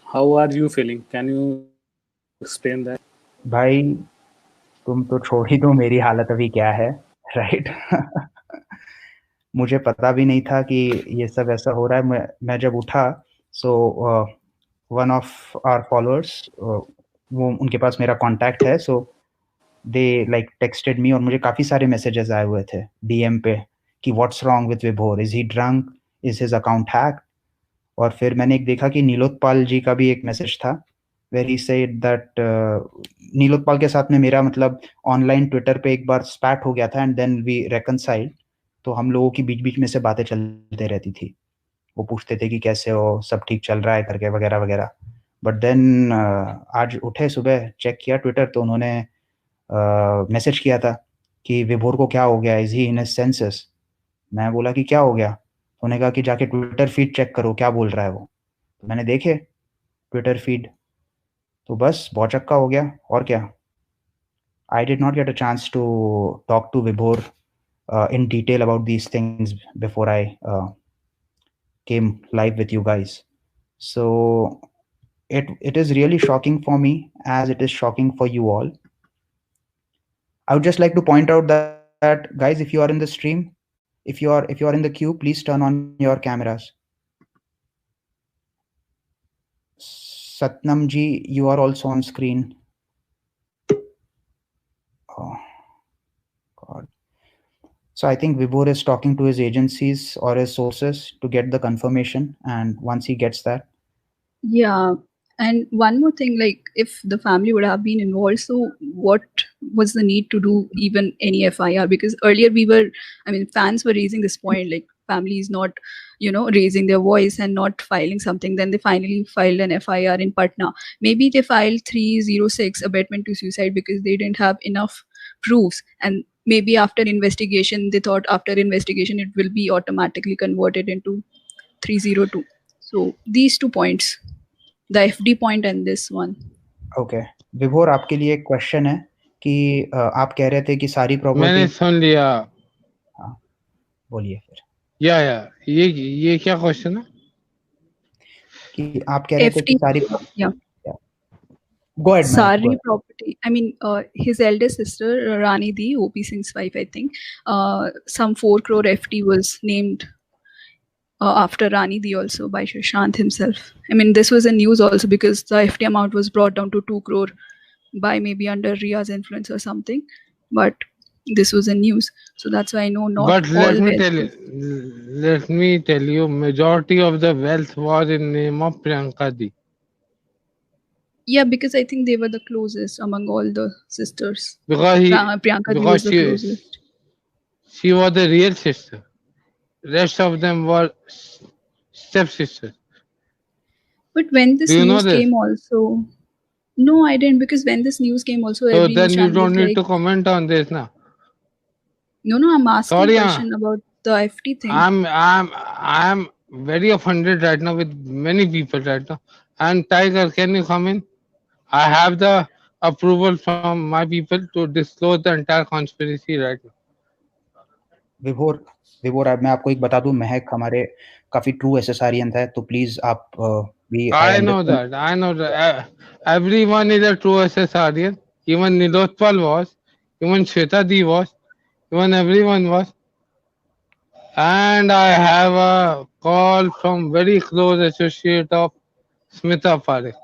How are you feeling? Can you explain that? भाई तुम तो छोड़ ही दो मेरी हालत अभी क्या है, राइट? मुझे पता भी नहीं था कि ये सब ऐसा हो रहा है. मैं जब उठा, so one of our followers, वो उनके पास मेरा कांटेक्ट है, सो दे लाइक टेक्स्टेड मी और मुझे काफ़ी सारे मैसेजेस आए हुए थे डीएम पे कि व्हाट्स रॉन्ग विद विभोर, is he drunk, is his account hack. और फिर मैंने एक देखा कि नीलोत्पाल जी का भी एक मैसेज था where he said that Nilotpal के साथ में मेरा मतलब ऑनलाइन ट्विटर पे एक बार स्पैट हो गया था एंड देन वी रेकनसाइल्ड. तो हम लोगों की बीच बीच में से बातें चलते रहती थी. वो पूछते थे कि कैसे हो, सब ठीक चल रहा है करके वगैरह वगैरह. बट देन आज उठे सुबह चेक किया ट्विटर, तो उन्होंने मैसेज किया था कि विभोर को क्या हो गया, is he in his senses. मैं बोला कि क्या हो गया, उन्होंने कहा कि जाके ट्विटर फीड चेक करो क्या बोल रहा है वो. तो मैंने देखे ट्विटर फीड, तो बस भौचक्का हो गया. और क्या, I did not get a chance to talk to Vibhor in detail about these things before I came live with you guys. So it is really shocking for me as it is shocking for you all. I would just like to point out that guys, if you are in the stream, if you are in the queue, please turn on your cameras. Satnam ji, you are also on screen. Oh God. So I think Vibhor is talking to his agencies or his sources to get the confirmation, and once he gets that. Yeah. And one more thing, like if the family would have been involved, so what was the need to do even any FIR? Because earlier fans were raising this point, like family is not, raising their voice and not filing something. Then they finally filed an FIR in Patna. Maybe they filed 306 abetment to suicide because they didn't have enough proofs. And maybe after investigation, they thought after investigation, it will be automatically converted into 302. So these 2 points, the FD point and this one. Okay. विभोर, आपके लिए एक question है कि आप कह रहे थे कि सारी प्रॉपर्टी. मैंने सुन लिया. हाँ, बोलिए फिर. या ये क्या क्वेश्चन है कि आप कह रहे थे कि सारी. Yeah. Go ahead, Sari property. His eldest sister, Rani Di, OP Singh's wife, I think, some 4 crore FD was named after Rani Di also by Sushant himself. This was a news also because the FD amount was brought down to 2 crore by maybe under Ria's influence or something. But this was a news. So that's why I know not but all let me tell you, majority of the wealth was in name of Priyanka Di. Yeah, because I think they were the closest among all the sisters. Because Priyanka ji was because the closest. she was the real sister. Rest of them were stepsisters. But when this Do you know news this? came also, no, I didn't, because when this news came also, So every then news you channel was don't need like, to comment on this now. no, I'm asking Sorry, question about the FT thing. I'm very offended right now with many people right now. And Tiger, can you come in? I have the approval from my people to disclose the entire conspiracy right now. विभोर विभोर अब मैं आपको एक बता दूं, महक हमारे काफी ट्रू एसएसआरियन है, तो प्लीज आप भी I know that. I know that. Everyone is a true SSRian. Even Nilotpal was. Even Shweta was. Even everyone was. And I have a call from very close associate of Smita Parekh.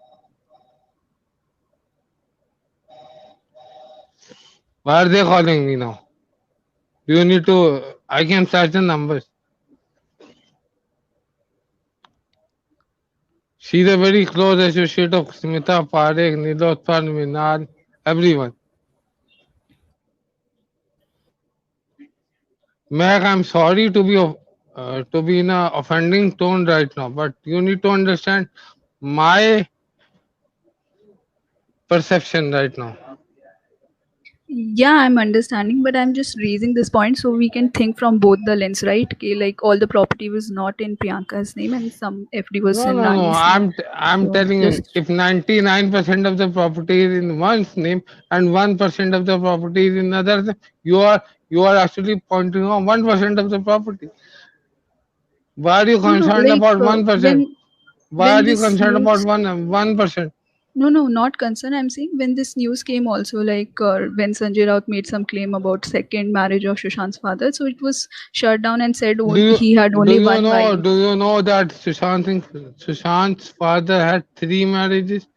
Why are they calling me now? Do you need to? I can search the numbers. She's a very close associate of Smita Parekh, Nilotpal, Minal, everyone. Meg, I'm sorry to be in a offending tone right now, but you need to understand my perception right now. Yeah, I'm understanding, but I'm just raising this point so we can think from both the lens, right? Okay, like all the property was not in Priyanka's name and some FD was in No. Rani's name. I'm So telling you, just if 99% of the property is in one's name and 1% of the property is in another's, you are actually pointing on 1% of the property. Why are you no, concerned like about 1%? Why when are you this concerned about news 1%? no, not concern. I'm saying when this news came also, like when Sanjay Raut made some claim about second marriage of Sushant's father, so it was shut down and said he had only one wife. Do you know that Sushant's father had 3 marriages?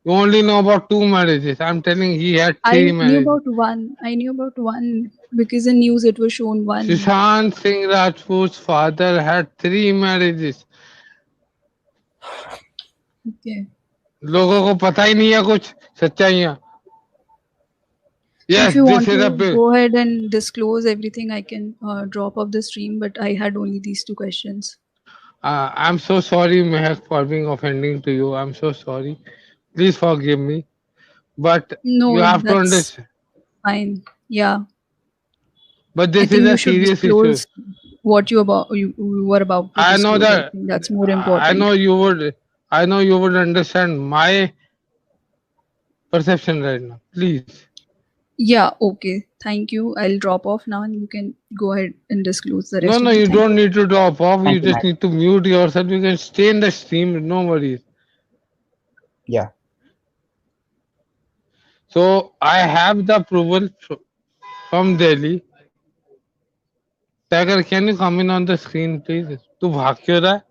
You only know about 2 marriages. I'm telling he had 3 I marriages. knew about one because in news it was shown one. Sushant Singh Rajput's father had 3 marriages. Okay. लोगों को पता ही नहीं है कुछ सच्चाइयाँ. Yes, if you this want is to a big. go ahead and disclose everything, I can drop off the stream, but I had only these 2 questions. I'm so sorry, Mehak, for being offending to you. I'm so sorry. Please forgive me. But No, you have to that's understand. fine. Yeah. But I this think is you a should serious issue. disclose what you were about to I know disclose. I that. think that's more important. I know you would understand my perception right now. Please. Yeah, okay. Thank you. I'll drop off now and you can go ahead and disclose the rest No, of the you thing. don't need to drop off. Thank You you, just Matt. need to mute yourself. You can stay in the stream. No worries. Yeah. So I have the approval from Delhi. Tiger, can you come in on the screen, please? तू भाग क्यों रहा है?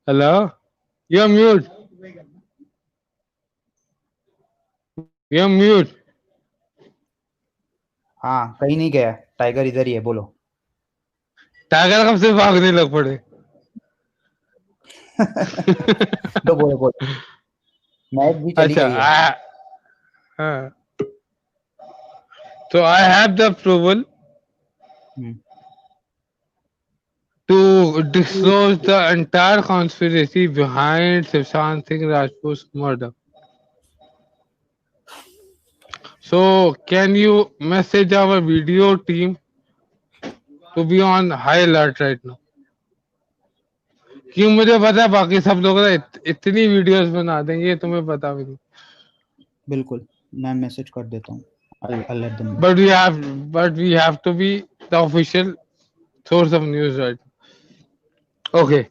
Hello? You're mute. You're mute. हाँ, कहीं नहीं गया, tiger इधर ही है, बोलो. टाइगर कब से भागने लग पड़े? तो बोलो. मैच भी चली गई है. हाँ. So I have the approval to disclose the entire conspiracy behind Sushant Singh Rajput's murder. So can you message our video team to be on high alert right now? क्यों मुझे पता है बाकी सब लोग इतनी वीडियोस बना देंगे तुम्हें पता भी नहीं. बिल्कुल, मैं मैसेज कर देता हूँ. I'll let them know. But we have to be the official source of news right now. Okay.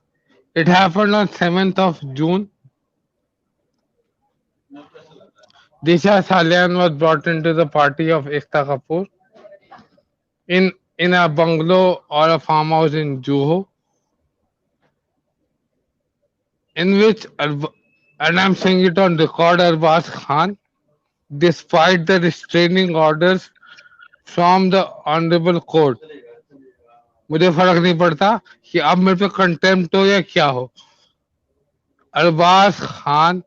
It happened on 7th of June. Disha Salian was brought into the party of Ekta Kapoor in a bungalow or a farmhouse in Juhu, in which, and I'm saying it on record, Arbaz Khan, despite the restraining orders from the Honorable Court, मुझे फर्क नहीं पड़ता कि अब मेरे पे contempt हो या क्या हो। अरबाज खान,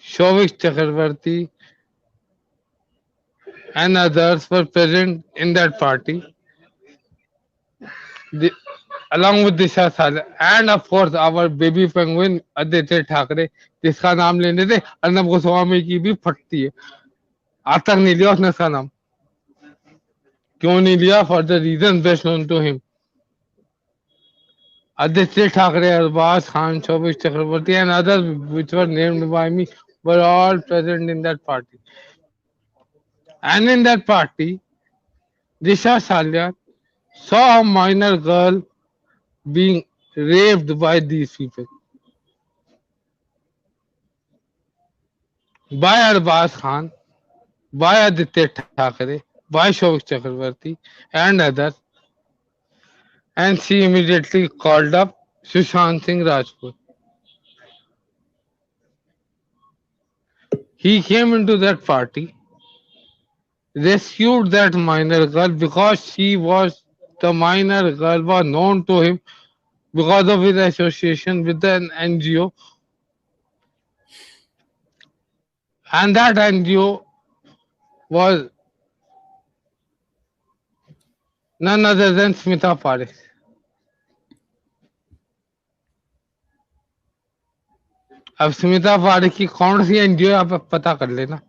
शोविक चक्रवर्ती and others were present in that party, the, along with Disha Saleh and of course our baby penguin Aditya Thackeray, जिसका नाम लेने से अर्नब गोस्वामी की भी फटती है। आज तक नहीं लिया उसने उसका नाम। क्यों नहीं लिया? For the reason best known to him. Aditya Thackeray, Arbaz Khan, Shobhit Chakraborty and others which were named by me were all present in that party. And in that party, Disha Saleh saw a minor girl being raped by these people, by Arbaz Khan, by Aditya Thackeray, by Shobhit Chakraborty and others, and she immediately called up Sushant Singh Rajput. He came into that party, rescued that minor girl because the minor girl was known to him because of his association with an NGO, and that NGO was none other than Smita Parekh. अब स्मिता पारेख की कौन सी NGO आप पता कर लेना।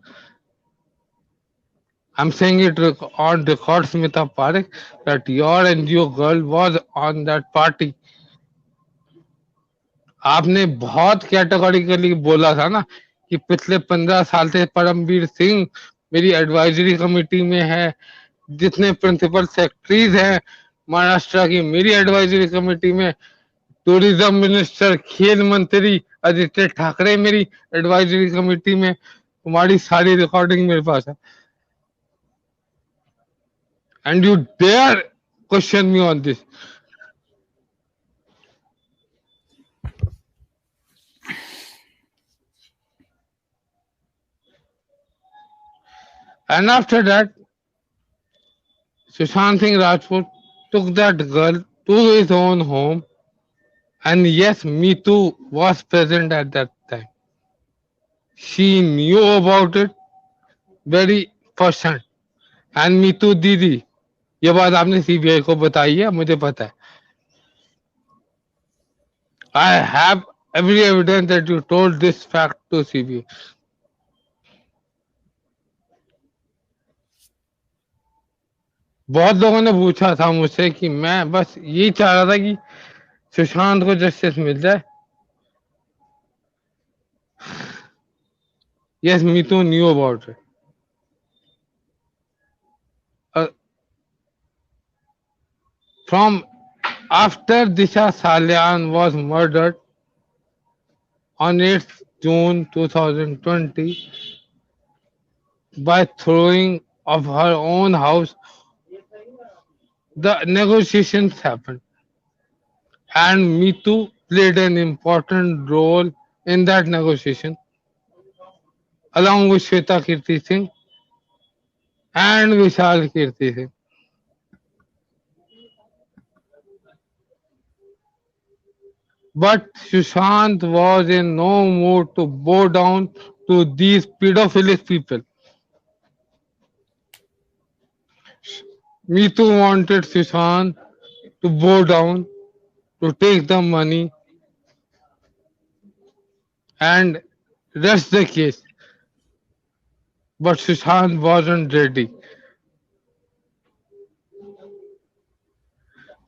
I'm saying it on record, Smita Parekh, that your NGO girl was on that party. आपने बहुत categorically बोला था ना कि पिछले 15 साल से परमवीर सिंह मेरी एडवाइजरी कमेटी में है, जितने प्रिंसिपल सेक्रेटरीज हैं महाराष्ट्र की मेरी एडवाइजरी कमेटी में, टूरिज्म मिनिस्टर, खेल मंत्री आदित्य ठाकरे मेरी एडवाइजरी कमेटी में, तुम्हारी सारी रिकॉर्डिंग मेरे पास है। And you dare question me on this. And after that, Sushant Singh Rajput took that girl to his own home, and yes, me too was present at that time. She knew about it very percent, and me too दीदी, ये बात आपने CBI को बताई है, मुझे पता है। I have every evidence that you told this fact to CBI. बहुत लोगों ने पूछा था मुझसे कि मैं बस यही चाह रहा था कि सुशांत को जस्टिस मिल जाए। Yes, me too knew about it. From after Disha Salyan was murdered on 8th June 2020 by throwing of her own house, the negotiations happened, and Me Too played an important role in that negotiation, along with Shweta Kirti Singh and Vishal Kirti Singh. But Sushant was in no mood to bow down to these pedophilic people. Me Too wanted Sushant to bow down, to take the money and rest the case. But Sushant wasn't ready.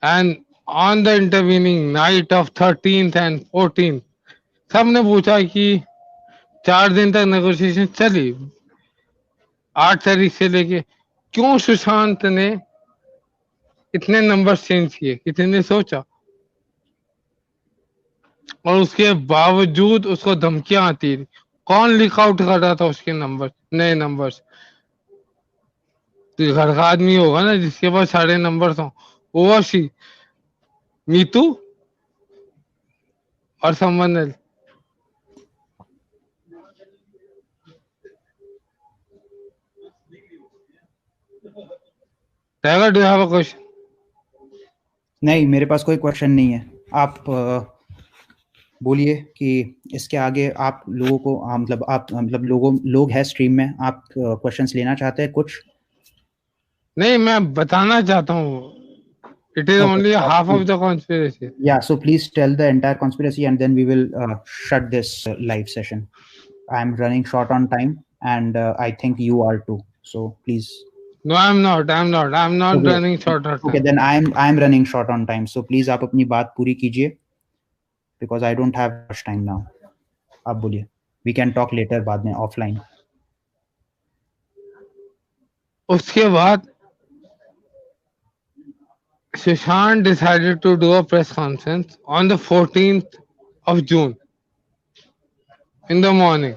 And on the intervening night of 13th and 14th, सबने पूछा कि 4 दिन तक negotiation चली 8 तारीख से लेके, क्यों सुशांत ने इतने नंबर चेंज किए, किसी ने सोचा? और उसके बावजूद उसको धमकियां आती थी। कौन लीक आउट कर रहा था उसके नंबर, नए नंबर्स? तो घर का आदमी होगा ना जिसके पास सारे नंबर हो, वो शी मीतू और someone else. Tiger, do you have a question? नहीं, मेरे पास कोई क्वेश्चन नहीं है। आप बोलिए कि इसके आगे आप लोगों को मतलब लोग हैं स्ट्रीम में, आप क्वेश्चंस लेना चाहते हैं कुछ? नहीं, मैं बताना चाहता हूँ, it is only half of the conspiracy. Yeah, so please tell the entire conspiracy and then we will shut this live session. I'm running short on time and I think you are too. So please. No, I'm not Okay. running short of Okay, time. then I'm running short on time. So please आप अपनी बात पूरी कीजिए because I don't have much time now. आप बोलिए. We can talk later बाद में offline. उसके बाद Sushant decided to do a press conference on the 14th of June in the morning.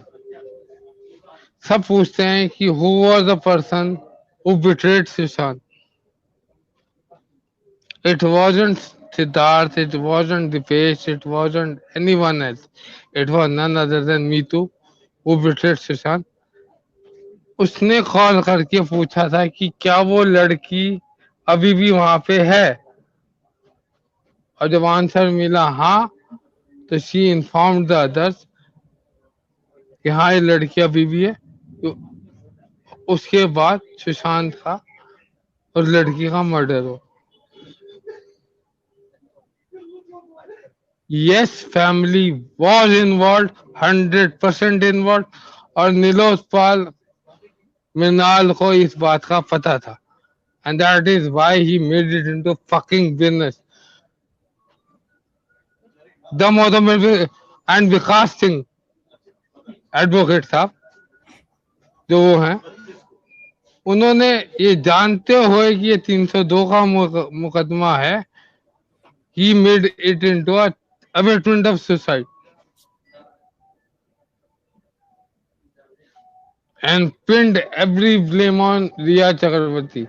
सब पूछते हैं कि who was the person who betrayed Sushant? It wasn't Siddharth, it wasn't Dipesh, it wasn't anyone else. It was none other than Meetu who betrayed Sushant. उसने call करके पूछा था कि क्या वो लड़की अभी भी वहां पे है, और जब आंसर मिला हाँ, तो शी इन्फॉर्म्ड द अदर्स कि हाँ ये लड़की अभी भी है। तो उसके बाद सुशांत का और लड़की का मर्डर हो। Yes, family was involve, 100% involve, और नीलोत्पल मृणाल को इस बात का पता था, and that is why he made it into fucking business. The mother and Vikas Singh advocate साहब जो वो हैं, उन्होंने ये जानते हुए कि ये 302 का मुकदमा है, he made it into a abatement of suicide and pinned every blame on Riya Chakrabarti.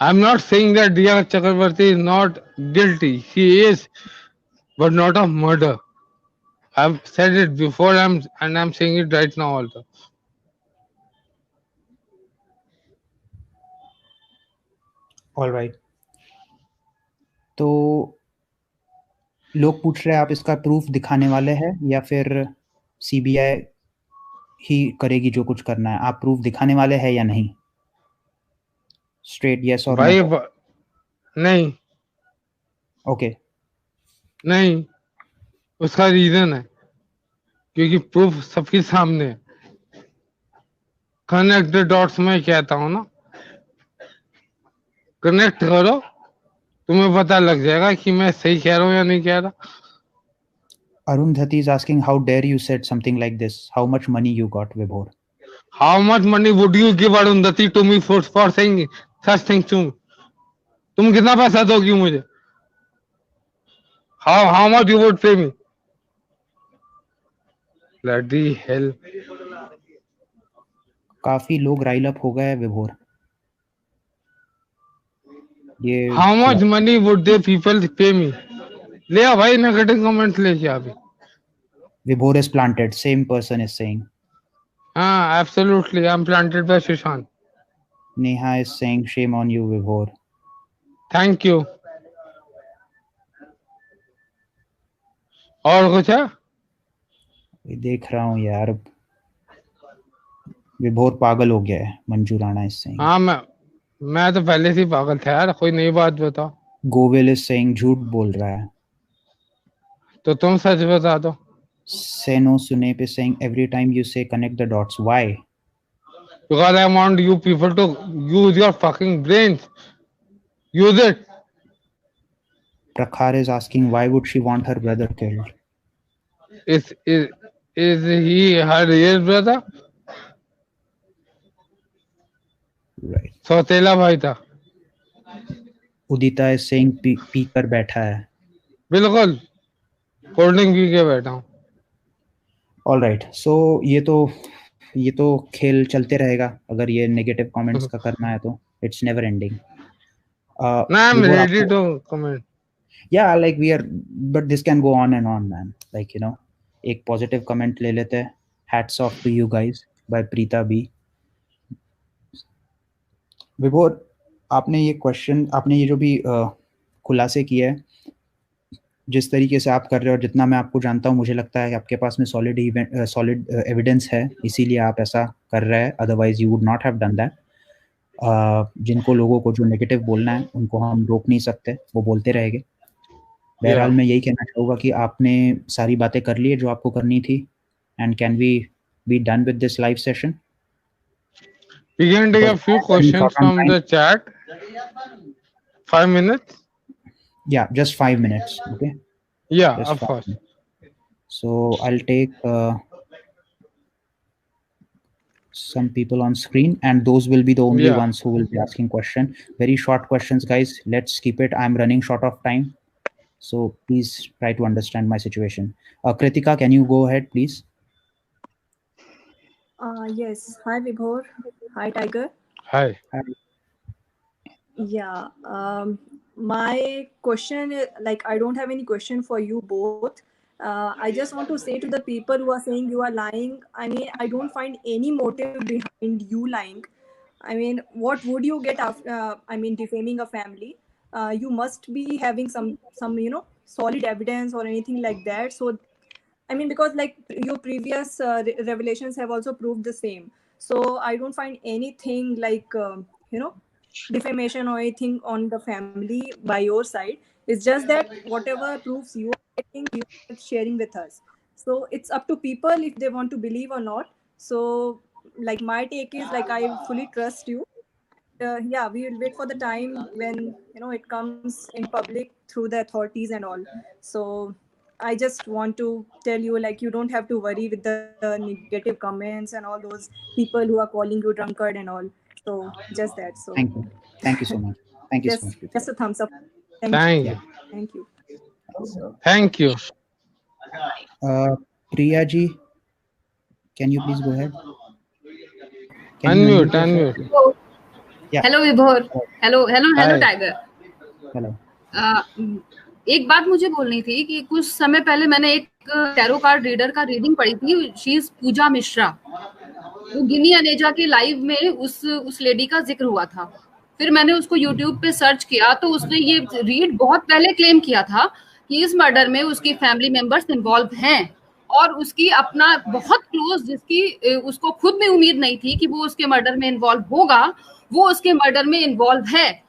I'm not saying that Riya Chakrabarti is not guilty. She is, but not of murder. I've said it before, and I'm saying it right now also. All right. तो लोग पूछ रहे हैं आप इसका proof दिखाने वाले हैं या फिर सीबीआई ही करेगी जो कुछ करना है? आप प्रूफ दिखाने वाले हैं या नहीं? स्ट्रेट यस और भाई नहीं, ओके, नहीं, उसका रीजन है क्योंकि प्रूफ सबके सामने है। कनेक्ट द डॉट्स में कहता हूं ना, कनेक्ट करो, तुम्हें पता लग जाएगा कि मैं सही कह रहा हूं या नहीं कह रहा। Arundhati is asking, how dare you said something like this? How much money you got, Vibhor? How much money would you give Arundhati to me for saying such things to me? तुम कितना पैसा दोगी मुझे? How much you would pay me? Bloody hell. काफी लोग राइल up हो गए विभोर। ये How much money would they people pay me? ले आ भाई नेगेटिव कमेंट लेके आ भी। Vibhor is planted. Same person is saying. हाँ, absolutely. I'm planted by Sushant. Neha is saying shame on you, Vibhor. Thank you. और कुछ है? देख रहा हूँ यार, विभोर पागल हो गया है। Manju Rana is saying. हाँ, मैं तो पहले से ही पागल था यार, कोई नई बात बताओ। गोविल is saying झूठ बोल रहा है। तो तुम सच बता दो। Seno Sunepe is saying every time you say connect the dots. Why? Because I want you people to use your fucking brains. Use it. Prakhar is asking why would she want her brother killed? Is he her real brother? Right. सौतेला भाई था। Udita is saying P कर बैठा है। बिल्कुल, cold drink P के बैठा हूँ। All right. So ये तो खेल चलते रहेगा अगर ये नेगेटिव कमेंट्स का करना है तो it's never ending. I'm ready to comment. Yeah, like we are, but this can go on and on, man. Like, you know, एक पॉजिटिव कमेंट ले लेते हैं। Hats off to you guys by Preeta B. विभोर, आपने ये जो भी खुलासे किए है, जिस तरीके से आप कर रहे हो और जितना मैं आपको जानता हूँ, मुझे लगता है कि आपके पास में सॉलिड एविडेंस है, इसीलिए आप ऐसा कर रहे हैं, otherwise you would not have done that. जिनको लोगों को जो नेगेटिव बोलना है उनको हम रोक नहीं सकते, वो बोलते रहेंगे। बहरहाल मैं यही कहना चाहूँगा कि आपने सारी बातें कर ली है जो आपको करनी थी, and can we be done with this live session? We can take a few questions from the chat. 5 minutes? Yeah, just 5 minutes. Okay. Yeah, Just of 5 course. minutes. So I'll take some people on screen, and those will be the only ones who will be asking question. Very short questions, guys. Let's keep it. I'm running short of time, so please try to understand my situation. Kritika, can you go ahead, please? Yes. Hi, Vibhor. Hi, Tiger. Hi. Yeah. My question is, like, I don't have any question for you both. I just want to say to the people who are saying you are lying, I mean, I don't find any motive behind you lying. I mean, what would you get after, defaming a family? You must be having some, solid evidence or anything like that. So, I mean, because like your previous revelations have also proved the same. So I don't find anything like, defamation or anything on the family by your side. It's just that whatever proofs you are getting, you are sharing with us. So it's up to people if they want to believe or not. So like my take is like I fully trust you. Yeah, we will wait for the time when it comes in public through the authorities and all. So I just want to tell you, like, you don't have to worry with the negative comments and all those people who are calling you drunkard and all. So just that. So thank you so much. Thank you so much. Just a thumbs up. Thank you. Thank you. Thank you. Priya ji, can you please go ahead? Unmute. Yeah. Hello विभोर, hello tiger. Hello. एक बात मुझे बोलनी थी कि कुछ समय पहले मैंने एक टैरो कार्ड रीडर का रीडिंग पढ़ी थी, शी इज पूजा मिश्रा। वो गिनी अनेजा के लाइव में उस लेडी का जिक्र हुआ था। फिर मैंने उसको यूट्यूब पे सर्च किया तो उसने ये रीड बहुत पहले क्लेम किया था कि इस मर्डर में उसकी फैमिली मेंबर्स इन्वॉल्व हैं और उसकी अपना बहुत क्लोज, जिसकी उसको खुद में उम्मीद नहीं थी कि वो उसके मर्डर में इन्वॉल्व होगा, वो उसके मर्डर में इन्वॉल्व है।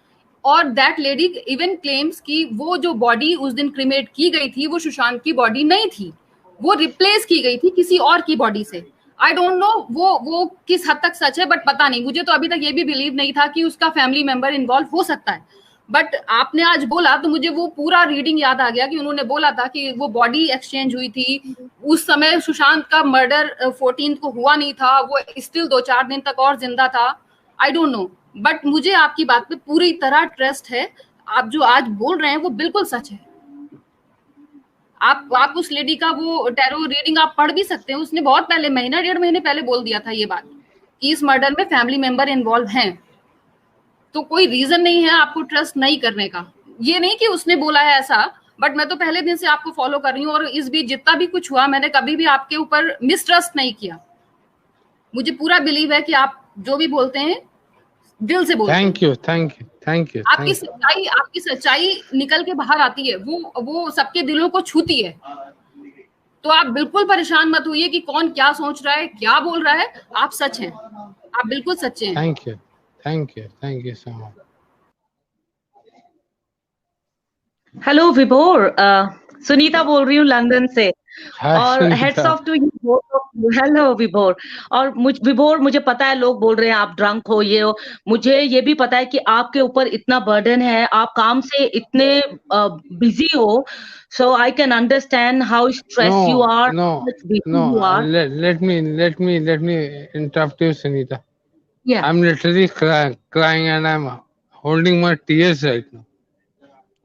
और दैट लेडी इवन क्लेम्स कि वो जो बॉडी उस दिन क्रिमेट की गई थी वो सुशांत की बॉडी नहीं थी, वो रिप्लेस की गई थी किसी और की बॉडी से। आई डोंट नो वो किस हद तक सच है, बट पता नहीं, मुझे तो अभी तक ये भी बिलीव नहीं था कि उसका फैमिली मेंबर इन्वॉल्व हो सकता है। बट आपने आज बोला तो मुझे वो पूरा रीडिंग याद आ गया कि उन्होंने बोला था कि वो बॉडी एक्सचेंज हुई थी उस समय, सुशांत का मर्डर 14 को हुआ नहीं था, वो स्टिल 2-4 दिन तक और जिंदा था। आई डोंट नो, बट मुझे आपकी बात पे पूरी तरह ट्रस्ट है। आप जो आज बोल रहे हैं वो बिल्कुल सच है। आप उस लेडी का वो टैरो रीडिंग आप पढ़ भी सकते हैं, उसने बहुत पहले, 1.5 महीने पहले बोल दिया था ये बात कि इस मर्डर में फैमिली मेंबर इन्वॉल्व हैं। तो कोई रीजन नहीं है आपको ट्रस्ट नहीं करने का। ये नहीं कि उसने बोला है ऐसा, बट मैं तो पहले दिन से आपको फॉलो कर रही हूँ और इस बीच जितना भी कुछ हुआ मैंने कभी भी आपके ऊपर मिसट्रस्ट नहीं किया। मुझे पूरा बिलीव है कि आप जो भी बोलते हैं दिल से बोलते हैं। Thank you. आपकी सच्चाई निकल के बाहर आती है, वो सबके दिलों को छूती है। तो आप बिल्कुल परेशान मत होइए कि कौन क्या सोच रहा है, क्या बोल रहा है। आप सच हैं, आप बिल्कुल सच्चे हैं। Thank you so much. Hello Vibhor, Sunita बोल रही हूँ लंदन से। और hats off to you. Hello Vibhor. और विभोर, मुझे पता है लोग बोल रहे हैं आप ड्रंक हो, ये हो, मुझे ये भी पता है कि आपके ऊपर इतना बर्डन है, आप काम से इतने बिजी हो, so I can understand how stressed you are. Let me interrupt you, Sunita. Yeah. I'm literally crying and I'm holding my tears right now.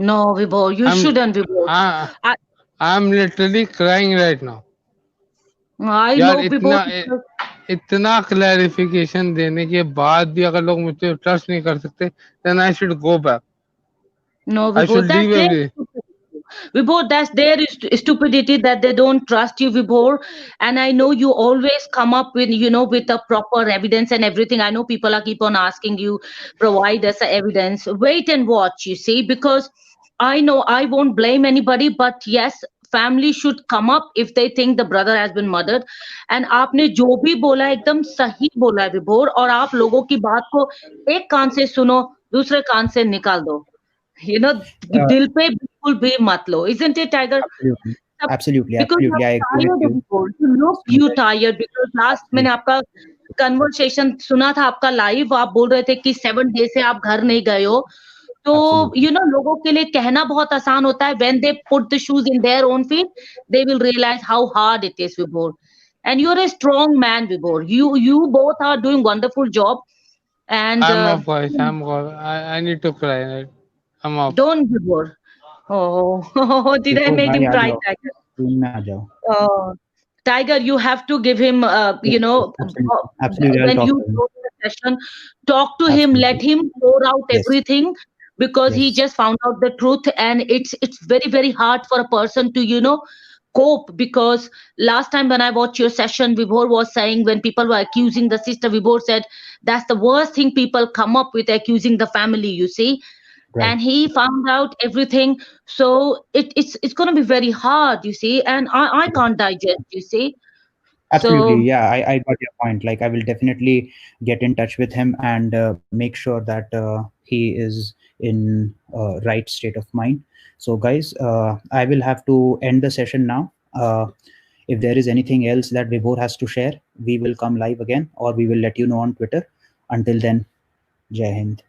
No, Vibhor, you shouldn't, Vibhor. I'm literally crying right now. I know, Vibhor. इतना clarification देने के बाद भी अगर लोग मुझे trust नहीं कर सकते, then I should go back. No, I should leave Vibhor, everything. Vibhor, that's their stupidity that they don't trust you, Vibhor. And I know you always come up with, with the proper evidence and everything. I know people are keep on asking you, provide us evidence. Wait and watch, you see, because I know I won't blame anybody, but yes, family should come up if they think the brother has been murdered. And आपने जो भी बोला एकदम सही बोला है विभोर, और आप लोगों की बात को एक कान से सुनो, दूसरे कान से निकाल दो. दिल पे बिल्कुल भी मत लो. Isn't it, Tiger? Absolutely. Because I agree with you. You look you tired because last मैंने आपका कन्वर्सेशन सुना था, आपका लाइव. आप बोल रहे थे कि 7 days से आप घर नहीं गए हो. तो लोगों के लिए कहना बहुत आसान होता है. When they put the shoes in their own feet, they will realize how hard it is, Vibhor. And you're a strong man, Vibhor. You both are doing wonderful job. And I'm off, guys. I need to cry. I'm off. Don't, Vibhor. Oh, did I make him cry, Tiger? Tiger, you have to give him, Absolutely. when you go to the session, talk to him, let him pour out everything, because he just found out the truth, and it's very, very hard for a person to, cope. Because last time when I watched your session, Vibhor was saying when people were accusing the sister, Vibhor said that's the worst thing people come up with, accusing the family, you see. Right. And he found out everything, so it's going to be very hard, you see, and I can't digest, you see. Absolutely. So, yeah, I got your point. Like, I will definitely get in touch with him and make sure that he is in right state of mind. So guys, I will have to end the session now. If there is anything else that Vibhor has to share, we will come live again, or we will let you know on Twitter. Until then, Jai Hind.